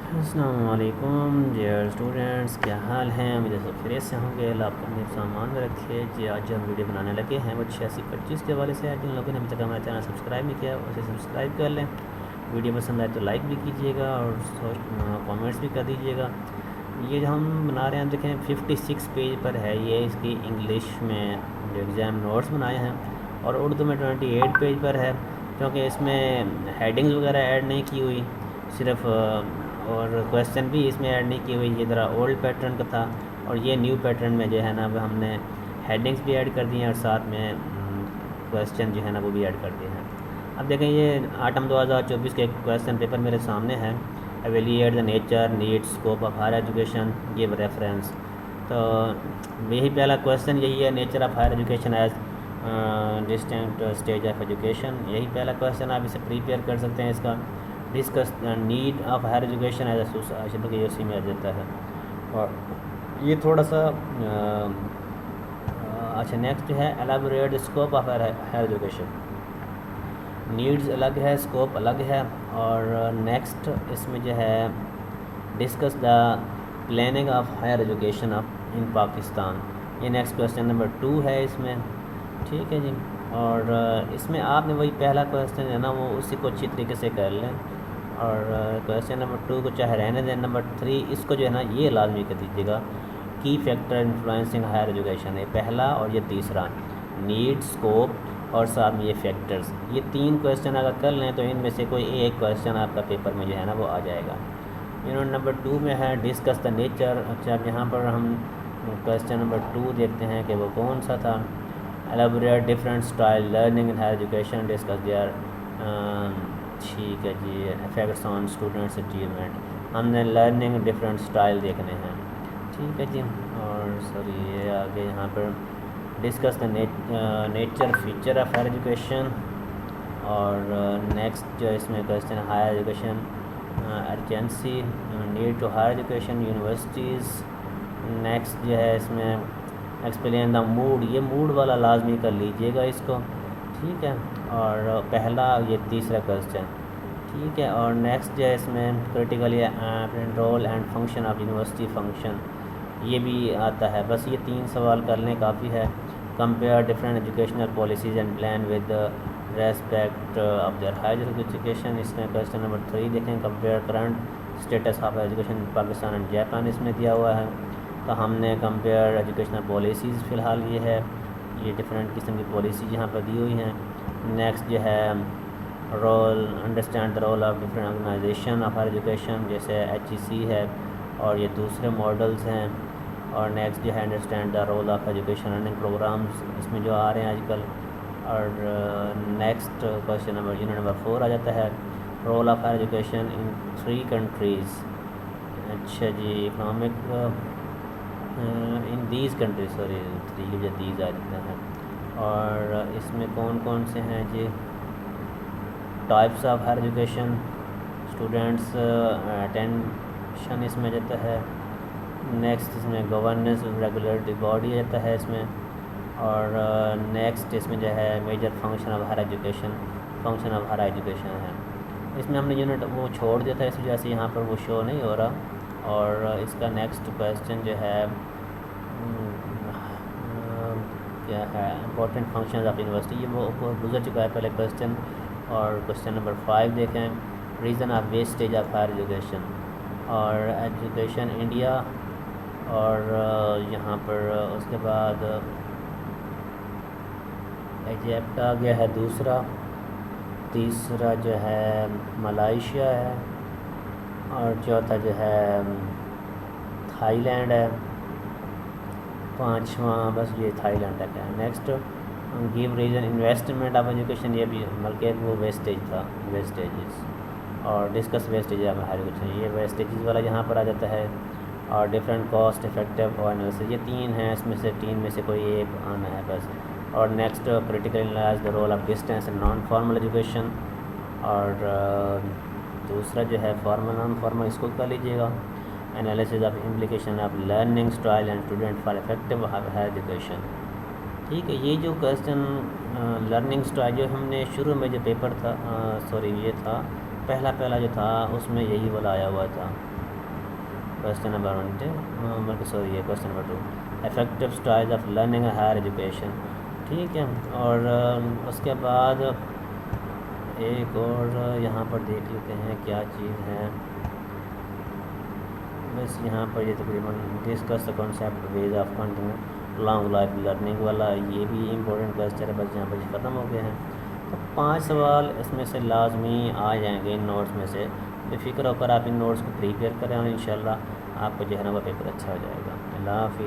السلام علیکم dear students, کیا حال ہیں؟ مجھے سب خیریت سے ہوں گے، اللہ آپ کو اپنے سامان میں رکھے جی۔ آج جو ہم ویڈیو بنانے لگے ہیں وہ 8625 کے حوالے سے ہے۔ جن لوگوں نے ابھی تک ہمارا چینل سبسکرائب نہیں کیا اسے سبسکرائب کر لیں، ویڈیو پسند آئے تو لائک بھی کیجیے گا اور کامنٹس بھی کر دیجیے گا۔ یہ جو ہم بنا رہے ہیں دیکھیں 56 پیج پر ہے، یہ اس کی انگلش میں جو ایگزام نوٹس بنائے ہیں، اور اردو میں 28 پیج پر ہے، کیونکہ اس میں ہیڈنگز وغیرہ ایڈ نہیں کی ہوئی، صرف اور کویسچن بھی اس میں ایڈ نہیں کی ہوئی۔ یہ ذرا اولڈ پیٹرن کا تھا، اور یہ نیو پیٹرن میں جو ہے نا وہ ہم نے ہیڈنگس بھی ایڈ کر دی ہیں، اور ساتھ میں کویسچن جو ہے نا وہ بھی ایڈ کر دیے ہیں۔ اب دیکھیں یہ آٹم 2024 کے کویسچن پیپر میرے سامنے ہے۔ Evaluate the nature need scope of higher education, give reference. تو یہی پہلا کویسچن یہی ہے، nature of higher education as distinct stage of education, یہی پہلا کویسچن آپ اسے پریپیئر کر سکتے ہیں۔ اس کا discuss need of higher education as a society, بلکہ یہ اسی میں دیتا ہے۔ اور یہ تھوڑا سا اچھا نیکسٹ جو ہے elaborate scope of higher education, needs الگ ہے، اسکوپ الگ ہے۔ اور نیکسٹ اس میں جو ہے discuss the planning of higher education of in Pakistan, یہ نیکسٹ کویسچن نمبر 2 ہے اس میں، ٹھیک ہے جی۔ اور اس میں آپ نے وہی پہلا کویسچن ہے نا وہ اسی کو اچھی طریقے سے کر لیں، اور کویسچن نمبر 2 کو چاہے رہنے دیں۔ نمبر 3 اس کو جو ہے نا یہ لازمی کر دیجیے گا، کی فیکٹر انفلوئنسنگ ہائر ایجوکیشن، یہ پہلا اور یہ تیسرا، نیڈ، اسکوپ اور ساتھ میں یہ فیکٹرز، یہ 3 کویسچن اگر کر لیں تو ان میں سے کوئی ایک کویسچن آپ کا پیپر میں جو ہے نا وہ آ جائے گا۔ یونٹ نمبر 2 میں ہے ڈسکس دا نیچر۔ اچھا اب یہاں پر ہم کویسچن نمبر 2 دیکھتے ہیں کہ وہ کون سا تھا۔ Elaborate different style learning in higher education, discuss there, ٹھیک ہے جی، افیکٹس آن اسٹوڈنٹس اچیومنٹ، ہم نے لرننگ ڈفرینٹ اسٹائل دیکھنے ہیں، ٹھیک ہے جی۔ اور سوری یہ آگے یہاں پر discuss the nature feature of higher education, اور نیکسٹ جو اس میں question higher education urgency, need to higher education universities. Next جو ہے اس میں ایکسپلین دا موڈ، یہ موڈ والا لازمی کر لیجئے گا اس کو، ٹھیک ہے۔ اور پہلا یہ تیسرا کویسچن، ٹھیک ہے۔ اور نیکسٹ جو ہے اس میں critically role and function of university function, یہ بھی آتا ہے۔ بس یہ 3 سوال کر لیں کافی ہے۔ Compare different educational policies and plan with respect of their higher education, اس میں کویسچن نمبر 3 دیکھیں، compare current status of education Pakistan and Japan, اس میں دیا ہوا ہے۔ تو ہم نے کمپیئر ایجوکیشنل پالیسیز، فی الحال یہ ہے، یہ ڈفرینٹ قسم کی پالیسیز یہاں پر دی ہوئی ہیں۔ نیکسٹ جو ہے role, understand the role of different organization of higher education, جیسے HEC ہے اور یہ دوسرے ماڈلز ہیں۔ اور نیکسٹ جو ہے understand the role of education earning programmes, اس میں جو آ رہے ہیں آج کل۔ اور نیکسٹ کویسچن نمبر 4 آ جاتا ہے، role of higher education in 3 countries. اچھا جی، economic in these countries, sorry 3 کی وجہ دیز آ جاتا ہے۔ اور اس میں کون کون سے ہیں جی، types of higher education, students attention اس میں جاتا ہے۔ نیکسٹ اس میں گورننس ریگولیٹری باڈی جاتا ہے اس میں۔ اور نیکسٹ اس میں جو ہے major function of higher education, function of higher education ہے۔ اس میں ہم نے یونٹ وہ چھوڑ دیا تھا، اس وجہ سے یہاں پر وہ شو نہیں ہو رہا۔ اور اس کا نیکسٹ کویسچن جو ہے کیا ہے، امپورٹنٹ فنکشنز آف یونیورسٹی، یہ وہ گزر چکا ہے پہلے کویسچن۔ اور کویسچن نمبر 5 دیکھیں، reason of wastage of higher education اور ایجوکیشن انڈیا۔ اور یہاں پر اس کے بعد ایجپٹ آ گیا ہے دوسرا، تیسرا جو ہے ملائیشیا ہے، اور چوتھا جو ہے تھائی لینڈ ہے، 5واں بس یہ تھائی لینڈ تک ہے۔ Next give reason investment of education, یہ بھی بلکہ وہ ویسٹیج تھا، ویسٹیجز۔ اور discuss wastage of higher education, یہ ویسٹیجز والا یہاں پر آ جاتا ہے۔ اور ڈفرینٹ کاسٹ افیکٹو اور انالیسس، یہ 3 ہیں، اس میں سے 3 میں سے کوئی ایک آنا ہے بس۔ اور next critical analyse the role of distance and non formal education. اور دوسرا جو ہے فارمل نان فارمل، اس کو کر لیجیے گا، analysis of implication of learning style and student for effective higher education, ٹھیک ہے۔ یہ جو کویسچن لرننگ اسٹائل جو ہم نے شروع میں جو پیپر تھا، سوری یہ تھا پہلا جو تھا اس میں یہی والا آیا ہوا تھا، question number 1 sorry question number 2 effective style of learning higher education, ٹھیک ہے۔ اور اس کے بعد ایک اور یہاں پر دیکھ لیتے ہیں کیا چیز ہے، بس یہاں پر یہ تقریباً discuss the concept ways of continue long life learning والا، یہ بھی امپورٹنٹ کویسچن ہے، بس یہاں پر ختم ہو گئے ہیں۔ تو 5 سوال اس میں سے لازمی آ جائیں گے ان نوٹس میں سے، بے فکر ہو کر آپ ان نوٹس کو پریپیئر کریں اور انشاءاللہ آپ کو جو ہے نا وہ پیپر اچھا ہو جائے گا۔ اللہ حافظ۔